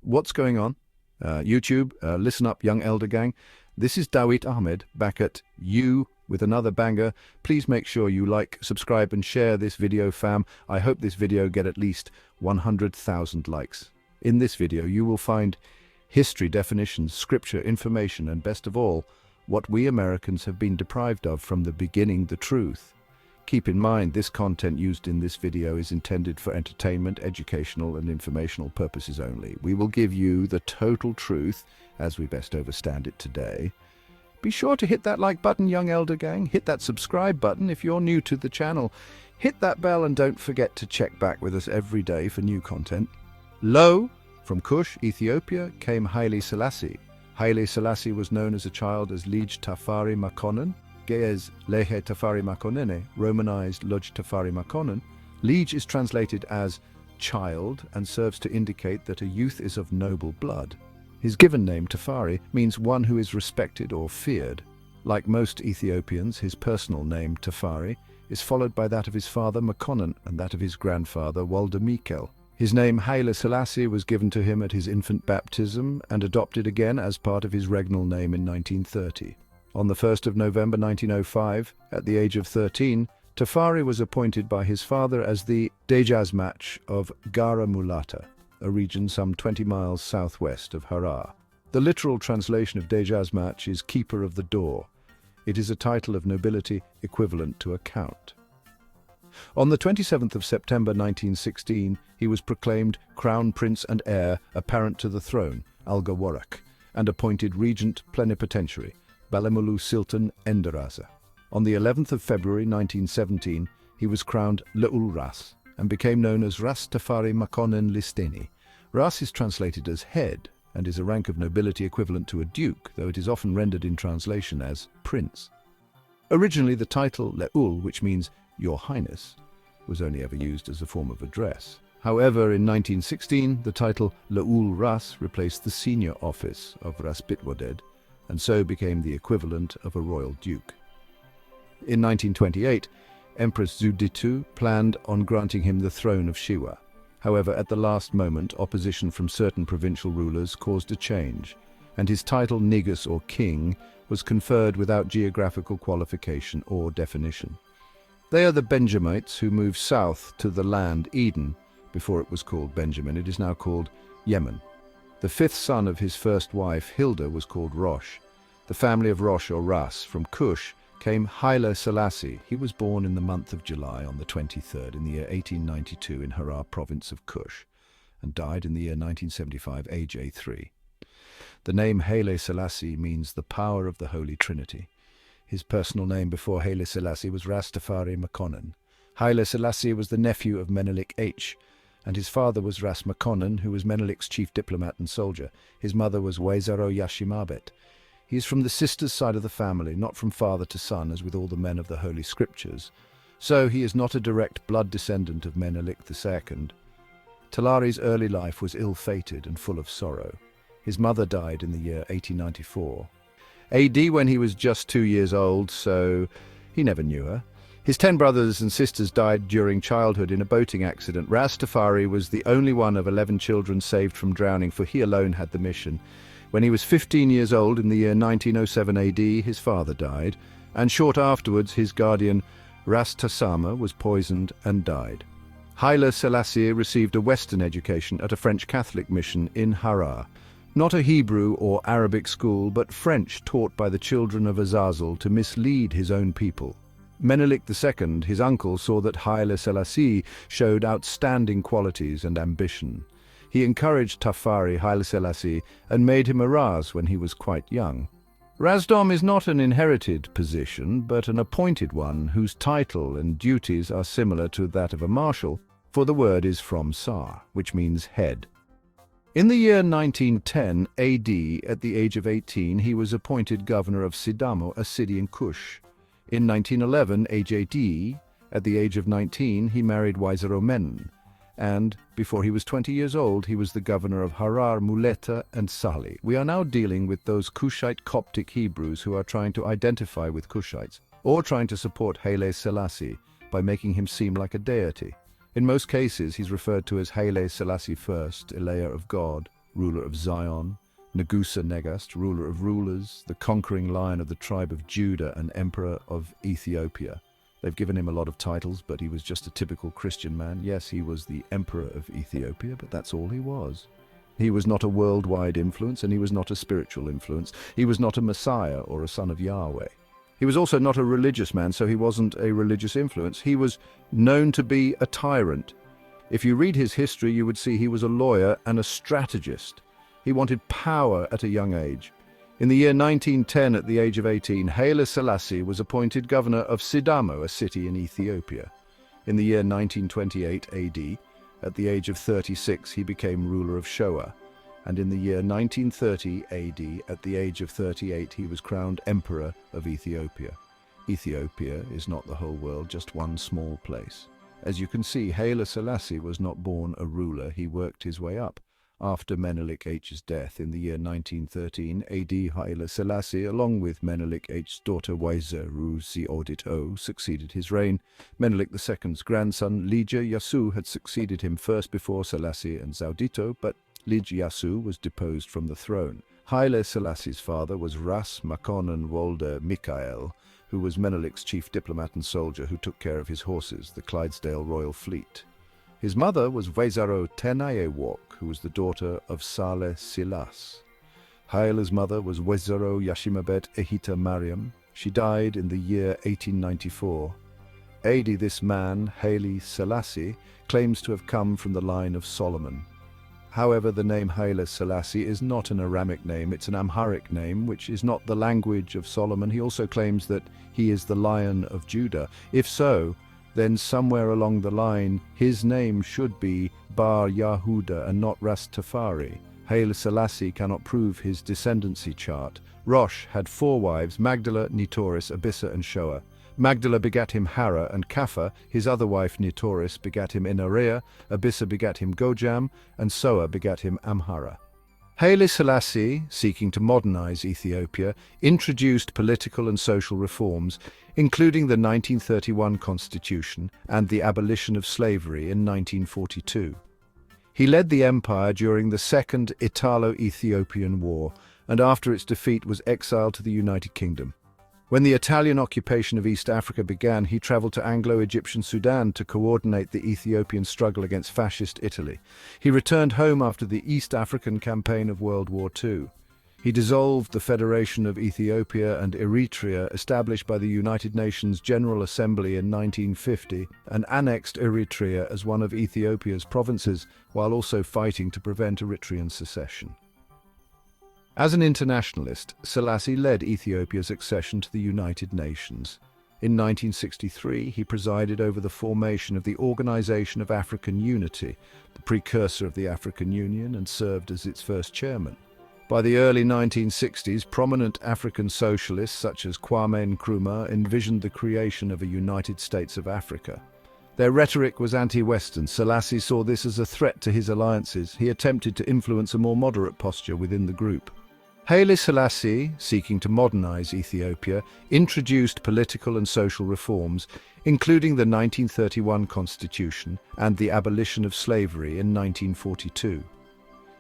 What's going on? YouTube, listen up, young elder gang. This is Dawit Ahmed back at you with another banger. Please make sure you like, subscribe and share this video, fam. I hope this video get at least 100,000 likes. In this video you will find history definitions, scripture, information, and best of all, what we Americans have been deprived of from the beginning, the truth. Keep in mind, this content used in this video is intended for entertainment, educational, and informational purposes only. We will give you the total truth as we best understand it today. Be sure to hit that like button, young elder gang. Hit that subscribe button if you're new to the channel. Hit that bell and don't forget to check back with us every day for new content. Lo, from Kush, Ethiopia, came Haile Selassie. Haile Selassie was known as a child as Lij Tafari Makonnen, as Lij Tafari Makonnen, romanized Lij Tafari Makonnen. Lij is translated as child and serves to indicate that a youth is of noble blood. His given name, Tafari, means one who is respected or feared. Like most Ethiopians, his personal name, Tafari, is followed by that of his father, Makonnen, and that of his grandfather, Walda Mikel. His name, Haile Selassie, was given to him at his infant baptism and adopted again as part of his regnal name in 1930. On the 1st of November 1905, at the age of 13, Tafari was appointed by his father as the Dejazmach of Gara Mulata, a region some 20 miles southwest of Harar. The literal translation of Dejazmach is Keeper of the Door. It is a title of nobility equivalent to a count. On the 27th of September 1916, he was proclaimed Crown Prince and heir apparent to the throne, Alga Warak, and appointed Regent Plenipotentiary, Balemulu Sultan Enderase. On the 11th of February 1917, he was crowned Leul Ras and became known as Ras Tafari Makonnen Listeni. Ras is translated as head and is a rank of nobility equivalent to a duke, though it is often rendered in translation as prince. Originally, the title Leul, which means Your Highness, was only ever used as a form of address. However, in 1916, the title Leul Ras replaced the senior office of Ras Bitwaded, and so became the equivalent of a royal duke. In 1928, Empress Zewditu planned on granting him the throne of Shiwa. However, at the last moment, opposition from certain provincial rulers caused a change, and his title Negus or King was conferred without geographical qualification or definition. They are the Benjamites who moved south to the land Eden. Before it was called Benjamin, it is now called Yemen. The fifth son of his first wife, Hilda, was called Rosh. The family of Rosh or Ras from Kush came Haile Selassie. He was born in the month of July on the 23rd in the year 1892 in Harar province of Kush and died in the year 1975, age 3. The name Haile Selassie means the power of the Holy Trinity. His personal name before Haile Selassie was Rastafari Makonnen. Haile Selassie was the nephew of Menelik H, and his father was Ras Makonnen, who was Menelik's chief diplomat and soldier. His mother was Waizaro Yashimabet. He is from the sister's side of the family, not from father to son, as with all the men of the Holy Scriptures. So he is not a direct blood descendant of Menelik II. Talari's early life was ill-fated and full of sorrow. His mother died in the year 1894. AD when he was just 2 years old, so he never knew her. His 10 brothers and sisters died during childhood in a boating accident. Ras Tafari was the only one of 11 children saved from drowning, for he alone had the mission. When he was 15 years old in the year 1907 AD, his father died, and short afterwards his guardian Ras Tassama was poisoned and died. Haile Selassie received a Western education at a French Catholic mission in Harar. Not a Hebrew or Arabic school, but French taught by the children of Azazel to mislead his own people. Menelik II, his uncle, saw that Haile Selassie showed outstanding qualities and ambition. He encouraged Tafari Haile Selassie and made him a Ras when he was quite young. Rasdom is not an inherited position, but an appointed one whose title and duties are similar to that of a marshal, for the word is from Sar, which means head. In the year 1910 AD, at the age of 18, he was appointed governor of Sidamo, a city in Kush. In 1911 AD, at the age of 19, he married Waizaro Men, and before he was 20 years old, he was the governor of Harar, Muleta, and Sali. We are now dealing with those Kushite Coptic Hebrews who are trying to identify with Kushites, or trying to support Haile Selassie by making him seem like a deity. In most cases, he's referred to as Haile Selassie I, Elayer of God, ruler of Zion, Negusa Negast, ruler of rulers, the conquering lion of the tribe of Judah and Emperor of Ethiopia. They've given him a lot of titles, but he was just a typical Christian man. Yes, he was the Emperor of Ethiopia, but that's all he was. He was not a worldwide influence, and he was not a spiritual influence. He was not a Messiah or a son of Yahweh. He was also not a religious man, so he wasn't a religious influence. He was known to be a tyrant. If you read his history, you would see he was a lawyer and a strategist. He wanted power at a young age. In the year 1910, at the age of 18, Haile Selassie was appointed governor of Sidamo, a city in Ethiopia. In the year 1928 AD, at the age of 36, he became ruler of Shoa, and in the year 1930 AD, at the age of 38, he was crowned Emperor of Ethiopia. Ethiopia is not the whole world, just one small place. As you can see, Haile Selassie was not born a ruler, he worked his way up. After Menelik H's death in the year 1913 AD, Haile Selassie, along with Menelik H's daughter Ras Zewditu, succeeded his reign. Menelik II's grandson Lij Tafari had succeeded him first before Selassie and Zewditu, but Lij Tafari was deposed from the throne. Haile Selassie's father was Ras Makonnen Wolde Mikael, who was Menelik's chief diplomat and soldier who took care of his horses, the Clydesdale Royal Fleet. His mother was Wezaro Tenayewok, who was the daughter of Haile Selassie. Haile's mother was Wezaro Yashimabet Ehita Mariam. She died in the year 1894. This man, Haile Selassie, claims to have come from the line of Solomon. However, the name Haile Selassie is not an Abrahamic name, it's an Amharic name, which is not the language of Solomon. He also claims that he is the Lion of Judah. If so, then somewhere along the line, his name should be Bar Yahuda and not Ras Tafari. Haile Selassie cannot prove his descendancy chart. Rosh had 4 wives, Magdala, Nitoris, Abissa and Shoa. Magdala begat him Hara and Kapha, his other wife Nitoris begat him Enderase, Abissa begat him Gojam, and Soa begat him Amhara. Haile Selassie, seeking to modernize Ethiopia, introduced political and social reforms, including the 1931 constitution and the abolition of slavery in 1942. He led the empire during the Second Italo-Ethiopian War, and after its defeat was exiled to the United Kingdom. When the Italian occupation of East Africa began, he traveled to Anglo-Egyptian Sudan to coordinate the Ethiopian struggle against fascist Italy. He returned home after the East African campaign of World War II. He dissolved the Federation of Ethiopia and Eritrea established by the United Nations General Assembly in 1950 and annexed Eritrea as one of Ethiopia's provinces, while also fighting to prevent Eritrean secession. As an internationalist, Selassie led Ethiopia's accession to the United Nations. In 1963, he presided over the formation of the Organization of African Unity, the precursor of the African Union, and served as its first chairman. By the early 1960s, prominent African socialists such as Kwame Nkrumah envisioned the creation of a United States of Africa. Their rhetoric was anti-Western. Selassie saw this as a threat to his alliances. He attempted to influence a more moderate posture within the group. Haile Selassie, seeking to modernize Ethiopia, introduced political and social reforms, including the 1931 constitution and the abolition of slavery in 1942.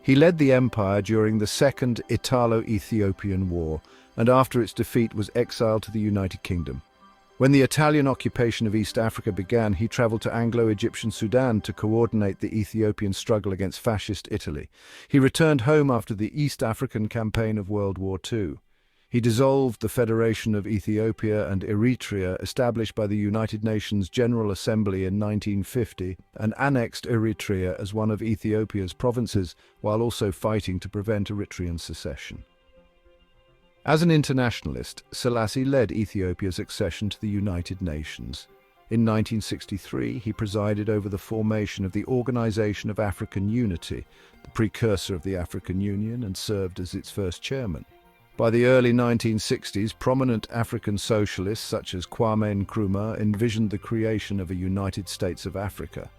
He led the empire during the Second Italo-Ethiopian War, and after its defeat was exiled to the United Kingdom. When the Italian occupation of East Africa began, he traveled to Anglo-Egyptian Sudan to coordinate the Ethiopian struggle against fascist Italy. He returned home after the East African campaign of World War II. He dissolved the Federation of Ethiopia and Eritrea established by the United Nations General Assembly in 1950 and annexed Eritrea as one of Ethiopia's provinces, while also fighting to prevent Eritrean secession. As an internationalist, Selassie led Ethiopia's accession to the United Nations. In 1963, he presided over the formation of the Organization of African Unity, the precursor of the African Union, and served as its first chairman. By the early 1960s, prominent African socialists such as Kwame Nkrumah envisioned the creation of a United States of Africa.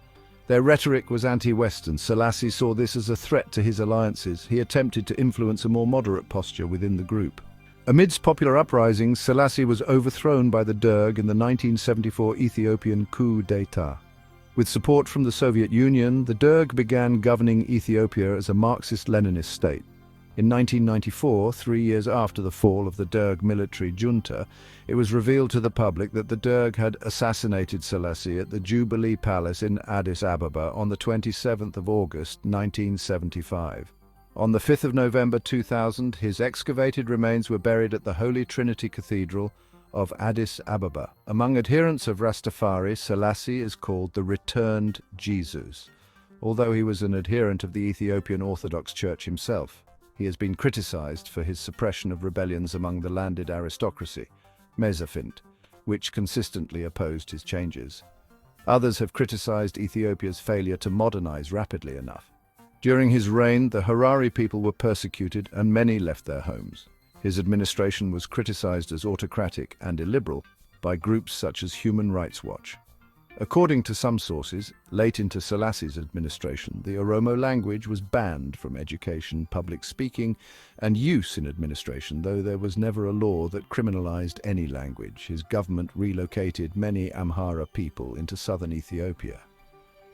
Their rhetoric was anti-Western. Selassie saw this as a threat to his alliances. He attempted to influence a more moderate posture within the group. Amidst popular uprisings, Selassie was overthrown by the Derg in the 1974 Ethiopian coup d'état. With support from the Soviet Union, the Derg began governing Ethiopia as a Marxist-Leninist state. In 1994, 3 years after the fall of the Derg military junta, it was revealed to the public that the Derg had assassinated Selassie at the Jubilee Palace in Addis Ababa on the 27th of August, 1975. On the 5th of November 2000, his excavated remains were buried at the Holy Trinity Cathedral of Addis Ababa. Among adherents of Rastafari, Selassie is called the Returned Jesus, although he was an adherent of the Ethiopian Orthodox Church himself. He has been criticized for his suppression of rebellions among the landed aristocracy, Mezafint, which consistently opposed his changes. Others have criticized Ethiopia's failure to modernize rapidly enough. During his reign, the Harari people were persecuted and many left their homes. His administration was criticized as autocratic and illiberal by groups such as Human Rights Watch. According to some sources, late into Selassie's administration, the Oromo language was banned from education, public speaking, and use in administration, though there was never a law that criminalized any language. His government relocated many Amhara people into southern Ethiopia.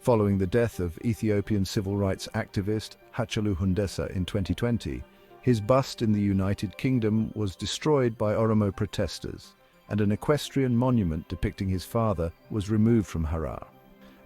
Following the death of Ethiopian civil rights activist Hachalu Hundessa in 2020, his bust in the United Kingdom was destroyed by Oromo protesters, and an equestrian monument depicting his father was removed from Harar.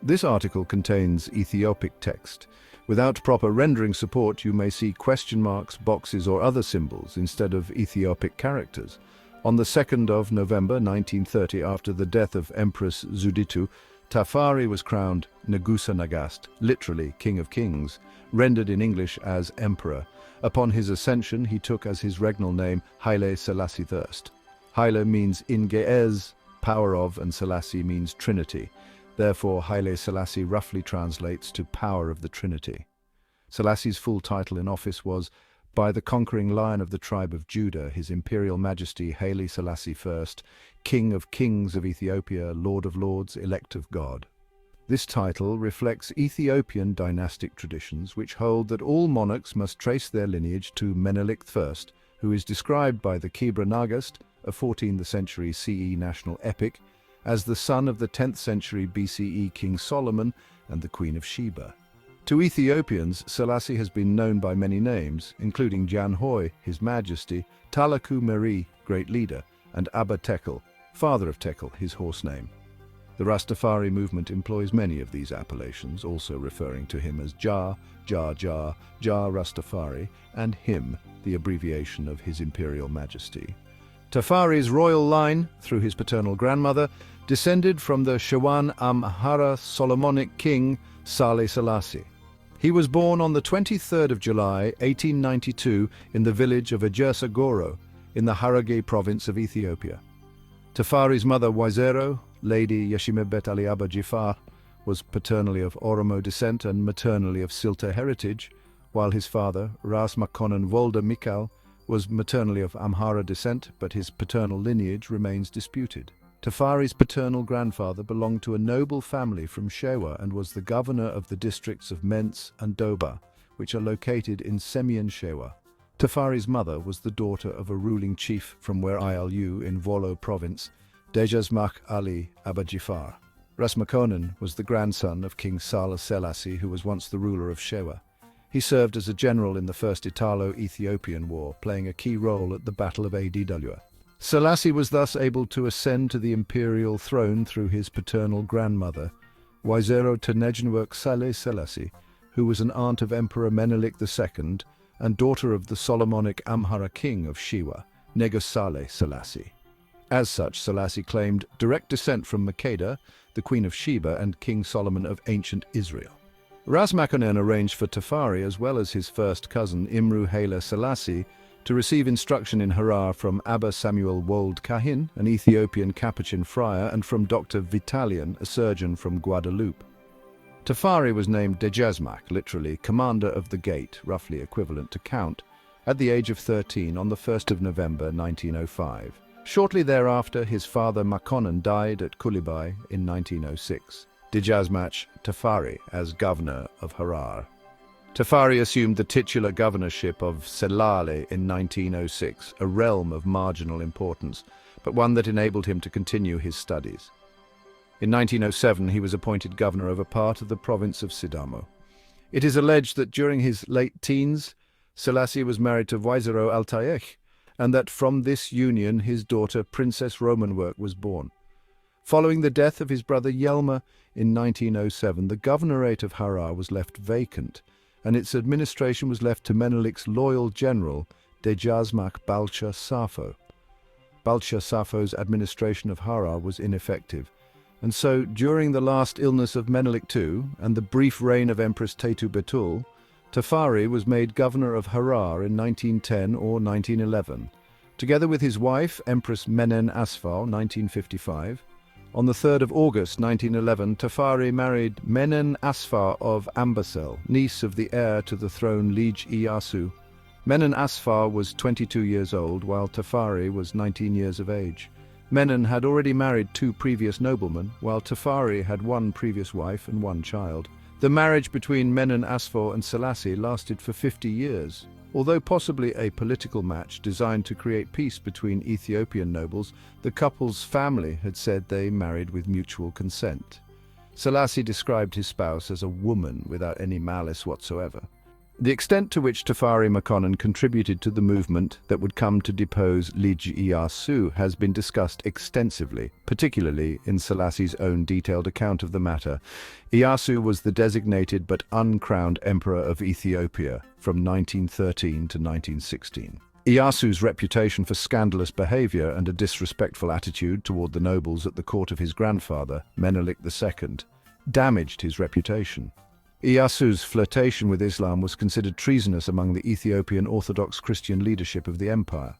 This article contains Ethiopic text. Without proper rendering support, you may see question marks, boxes, or other symbols instead of Ethiopic characters. On the 2nd of November 1930, after the death of Empress Zewditu, Tafari was crowned Nagusa Nagast, literally King of Kings, rendered in English as Emperor. Upon his ascension, he took as his regnal name Haile Selassie I. Haile means in Ge'ez, power of, and Selassie means Trinity. Therefore, Haile Selassie roughly translates to power of the Trinity. Selassie's full title in office was, by the conquering lion of the tribe of Judah, His Imperial Majesty Haile Selassie I, King of Kings of Ethiopia, Lord of Lords, elect of God. This title reflects Ethiopian dynastic traditions which hold that all monarchs must trace their lineage to Menelik I, who is described by the Kebra Nagast, a 14th century CE national epic, as the son of the 10th century BCE King Solomon and the Queen of Sheba. To Ethiopians, Selassie has been known by many names, including Janhoi, His Majesty, Talaku Meri, Great Leader, and Abba Tekel, Father of Tekel, his horse name. The Rastafari movement employs many of these appellations, also referring to him as Jah, Jah Jah, Jah Rastafari, and him, the abbreviation of His Imperial Majesty. Tafari's royal line, through his paternal grandmother, descended from the Shawan Amhara Solomonic king Haile Selassie. He was born on the 23rd of July, 1892, in the village of Ejersa Goro, in the Hararghe province of Ethiopia. Tafari's mother, Waizero, Lady Yeshimebet Ali Abba Jifar, was paternally of Oromo descent and maternally of Silta heritage, while his father, Ras Makonnen Volda Mikal, was maternally of Amhara descent, but his paternal lineage remains disputed. Tafari's paternal grandfather belonged to a noble family from Shewa and was the governor of the districts of Mentz and Doba, which are located in Semien Shewa. Tafari's mother was the daughter of a ruling chief from Wer Ilu in Volo province, Dejazmak Ali Abba Jifar. Ras Makonnen was the grandson of King Haile Selassie, who was once the ruler of Shewa. He served as a general in the First Italo-Ethiopian War, playing a key role at the Battle of Adwa. Selassie was thus able to ascend to the imperial throne through his paternal grandmother, Waizero Tenejnwerk Haile Selassie, who was an aunt of Emperor Menelik II and daughter of the Solomonic Amhara king of Shewa, Negosale Selassie. As such, Selassie claimed direct descent from Makeda, the Queen of Sheba, and King Solomon of ancient Israel. Ras Makonnen arranged for Tafari, as well as his first cousin Imru Haile Selassie, to receive instruction in Harar from Abba Samuel Wold Kahin, an Ethiopian Capuchin friar, and from Dr. Vitalian, a surgeon from Guadeloupe. Tafari was named Dejazmak, literally Commander of the Gate, roughly equivalent to Count, at the age of 13 on the 1st of November 1905. Shortly thereafter, his father Makonnen died at Kulibai in 1906. Dejazmak Tafari as governor of Harar. Tafari assumed the titular governorship of Selale in 1906, a realm of marginal importance, but one that enabled him to continue his studies. In 1907, he was appointed governor of a part of the province of Sidamo. It is alleged that during his late teens, Selassie was married to Viceroy Altayech, and that from this union his daughter Princess Romanwerk was born. Following the death of his brother Yelma in 1907, the governorate of Harar was left vacant, and its administration was left to Menelik's loyal general, Dejazmak Balcha Safo. Balcha Safo's administration of Harar was ineffective, and so during the last illness of Menelik II and the brief reign of Empress Taytu Betul, Tafari was made governor of Harar in 1910 or 1911, together with his wife, Empress Menen Asfar, 1955. On the 3rd of August 1911, Tafari married Menen Asfar of Ambasel, niece of the heir to the throne Lij Iyasu. Menen Asfar was 22 years old, while Tafari was 19 years of age. Menen had already married 2 previous noblemen, while Tafari had 1 previous wife and 1 child. The marriage between Menen Asfar and Selassie lasted for 50 years. Although possibly a political match designed to create peace between Ethiopian nobles, the couple's family had said they married with mutual consent. Selassie described his spouse as a woman without any malice whatsoever. The extent to which Tafari Makonnen contributed to the movement that would come to depose Lij Iyasu has been discussed extensively, particularly in Selassie's own detailed account of the matter. Iyasu was the designated but uncrowned Emperor of Ethiopia from 1913 to 1916. Iyasu's reputation for scandalous behavior and a disrespectful attitude toward the nobles at the court of his grandfather, Menelik II, damaged his reputation. Iyasu's flirtation with Islam was considered treasonous among the Ethiopian Orthodox Christian leadership of the empire.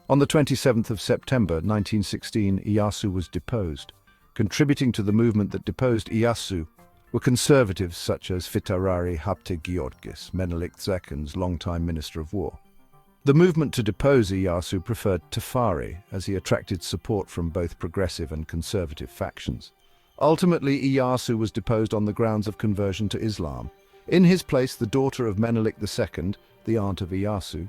On the 27th of September 1916, Iyasu was deposed. Contributing to the movement that deposed Iyasu were conservatives such as Fitarari Habte Georgis, Menelik II's longtime Minister of War. The movement to depose Iyasu preferred Tafari, as he attracted support from both progressive and conservative factions. Ultimately, Iyasu was deposed on the grounds of conversion to Islam. In his place, the daughter of Menelik II, the aunt of Iyasu,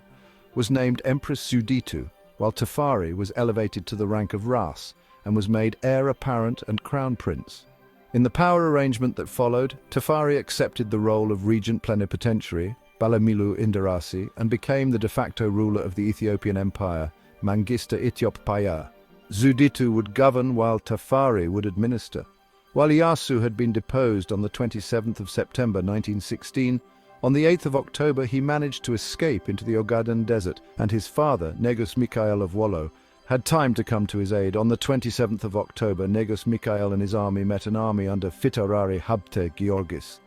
was named Empress Zewditu, while Tafari was elevated to the rank of Ras and was made heir apparent and crown prince. In the power arrangement that followed, Tafari accepted the role of Regent Plenipotentiary, Balamilu Enderase, and became the de facto ruler of the Ethiopian Empire, Mangista Ethiopia. Zewditu would govern while Tafari would administer. While Iyasu had been deposed on the 27th of September 1916, on the 8th of October he managed to escape into the Ogaden Desert, and his father, Negus Mikhael of Wollo, had time to come to his aid. On the 27th of October, Negus Mikhael and his army met an army under Fitarari Habte Georgis,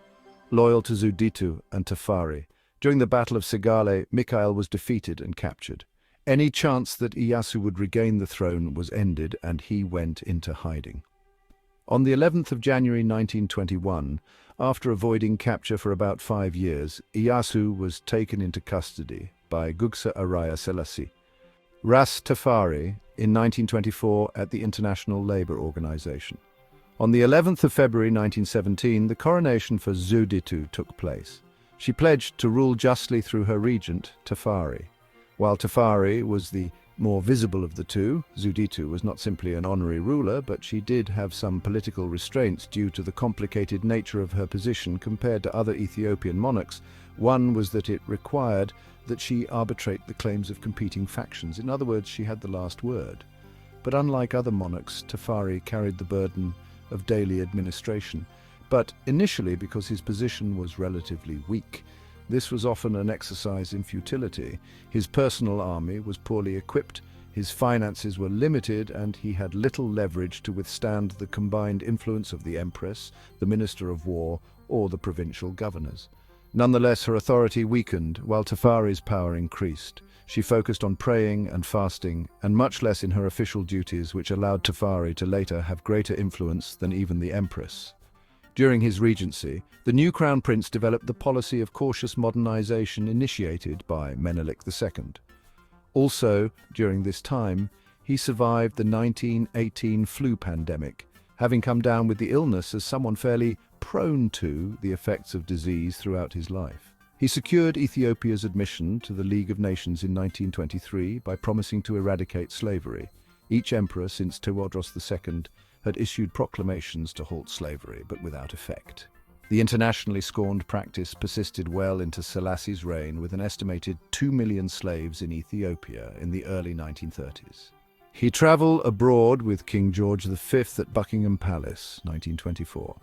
loyal to Zewditu and Tafari. During the Battle of Sigale, Mikhael was defeated and captured. Any chance that Iyasu would regain the throne was ended, and he went into hiding. On the 11th of January 1921, after avoiding capture for about 5 years, Iyasu was taken into custody by Gugsa Haile Selassie Ras Tafari in 1924 at the International Labour Organization. On the 11th of February 1917, the coronation for Zewditu took place. She pledged to rule justly through her regent, Tafari. While Tafari was the more visible of the two, Zewditu was not simply an honorary ruler, but she did have some political restraints due to the complicated nature of her position compared to other Ethiopian monarchs. One was that it required that she arbitrate the claims of competing factions. In other words, she had the last word. But unlike other monarchs, Tafari carried the burden of daily administration. But initially, because his position was relatively weak, this was often an exercise in futility. His personal army was poorly equipped, his finances were limited, and he had little leverage to withstand the combined influence of the Empress, the Minister of War, or the provincial governors. Nonetheless, her authority weakened, while Tafari's power increased. She focused on praying and fasting, and much less in her official duties, which allowed Tafari to later have greater influence than even the Empress. During his regency, the new crown prince developed the policy of cautious modernization initiated by Menelik II. Also, during this time, he survived the 1918 flu pandemic, having come down with the illness as someone fairly prone to the effects of disease throughout his life. He secured Ethiopia's admission to the League of Nations in 1923 by promising to eradicate slavery. Each emperor since Tewodros II had issued proclamations to halt slavery, but without effect. The internationally scorned practice persisted well into Selassie's reign, with an estimated 2 million slaves in Ethiopia in the early 1930s. He travelled abroad with King George V at Buckingham Palace, 1924.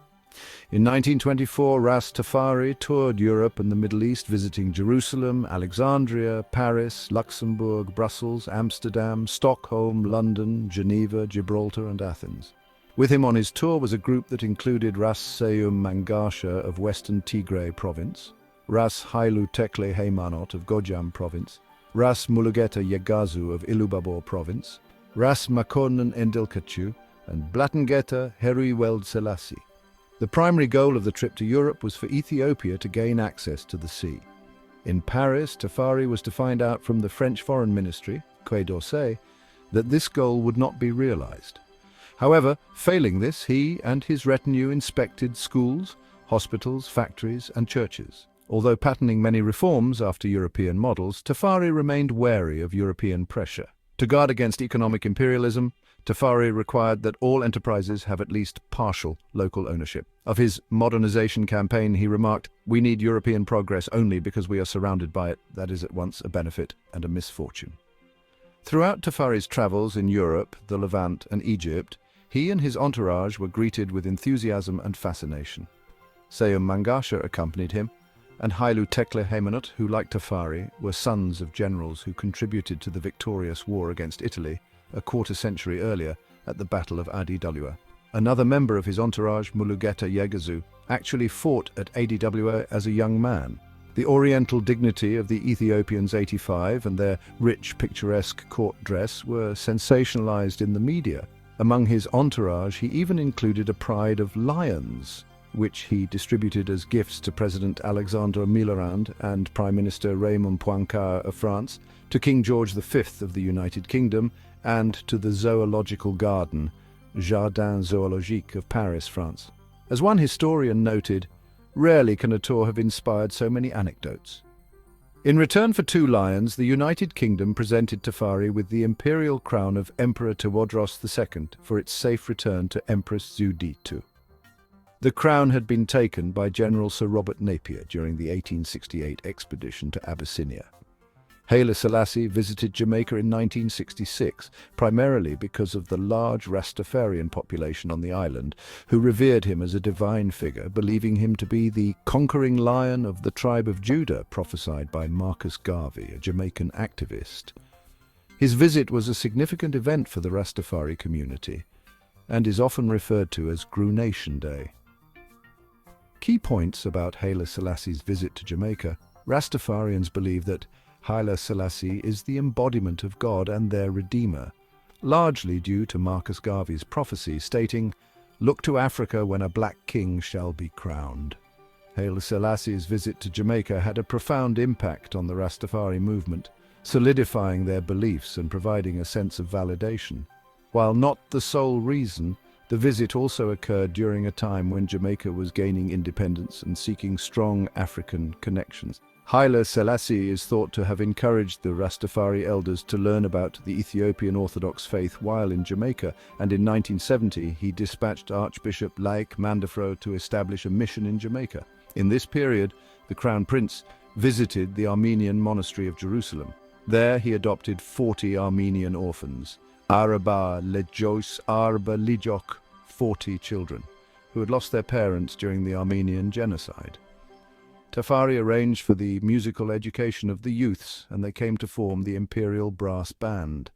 In 1924, Ras Tafari toured Europe and the Middle East, visiting Jerusalem, Alexandria, Paris, Luxembourg, Brussels, Amsterdam, Stockholm, London, Geneva, Gibraltar and Athens. With him on his tour was a group that included Ras Mangasha of Western Tigray province, Ras Haile Tekle Haymanot of Gojam province, Ras Mulugeta Yegazu of Ilubabor province, Ras Makonnen Endilkachu, and Blattengeta Herui Welde Selassie. The primary goal of the trip to Europe was for Ethiopia to gain access to the sea. In Paris, Tafari was to find out from the French Foreign Ministry, Quai d'Orsay, that this goal would not be realized. However, failing this, he and his retinue inspected schools, hospitals, factories and churches. Although patterning many reforms after European models, Tafari remained wary of European pressure. To guard against economic imperialism, Tafari required that all enterprises have at least partial local ownership. Of his modernization campaign, he remarked, "We need European progress only because we are surrounded by it. That is at once a benefit and a misfortune." Throughout Tafari's travels in Europe, the Levant and Egypt, he and his entourage were greeted with enthusiasm and fascination. Seum Mangasha accompanied him, and Haile Tekle Haymanot, who, like Tafari, were sons of generals who contributed to the victorious war against Italy a quarter-century earlier at the Battle of Adidalua. Another member of his entourage, Mulugeta Yegazu, actually fought at Adidalua as a young man. The oriental dignity of the Ethiopians 85 and their rich, picturesque court dress were sensationalized in the media. Among his entourage, he even included a pride of lions, which he distributed as gifts to President Alexandre Millerand and Prime Minister Raymond Poincaré of France, to King George V of the United Kingdom, and to the Zoological Garden, Jardin Zoologique of Paris, France. As one historian noted, rarely can a tour have inspired so many anecdotes. In return for 2 lions, the United Kingdom presented Tafari with the imperial crown of Emperor Tewodros II for its safe return to Empress Zewditu. The crown had been taken by General Sir Robert Napier during the 1868 expedition to Abyssinia. Haile Selassie visited Jamaica in 1966, primarily because of the large Rastafarian population on the island, who revered him as a divine figure, believing him to be the conquering lion of the tribe of Judah prophesied by Marcus Garvey, a Jamaican activist. His visit was a significant event for the Rastafari community, and is often referred to as Grunation Day. Key points about Haile Selassie's visit to Jamaica. Rastafarians believe that Haile Selassie is the embodiment of God and their Redeemer, largely due to Marcus Garvey's prophecy stating, "Look to Africa when a black king shall be crowned." Haile Selassie's visit to Jamaica had a profound impact on the Rastafari movement, solidifying their beliefs and providing a sense of validation. While not the sole reason, the visit also occurred during a time when Jamaica was gaining independence and seeking strong African connections. Haile Selassie is thought to have encouraged the Rastafari elders to learn about the Ethiopian Orthodox faith while in Jamaica, and in 1970 he dispatched Archbishop Lij Mandefro to establish a mission in Jamaica. In this period, the Crown Prince visited the Armenian monastery of Jerusalem. There he adopted 40 Armenian orphans, Araba Lejos Arba Lijok, 40 children, who had lost their parents during the Armenian genocide. Tafari arranged for the musical education of the youths, and they came to form the Imperial Brass Band.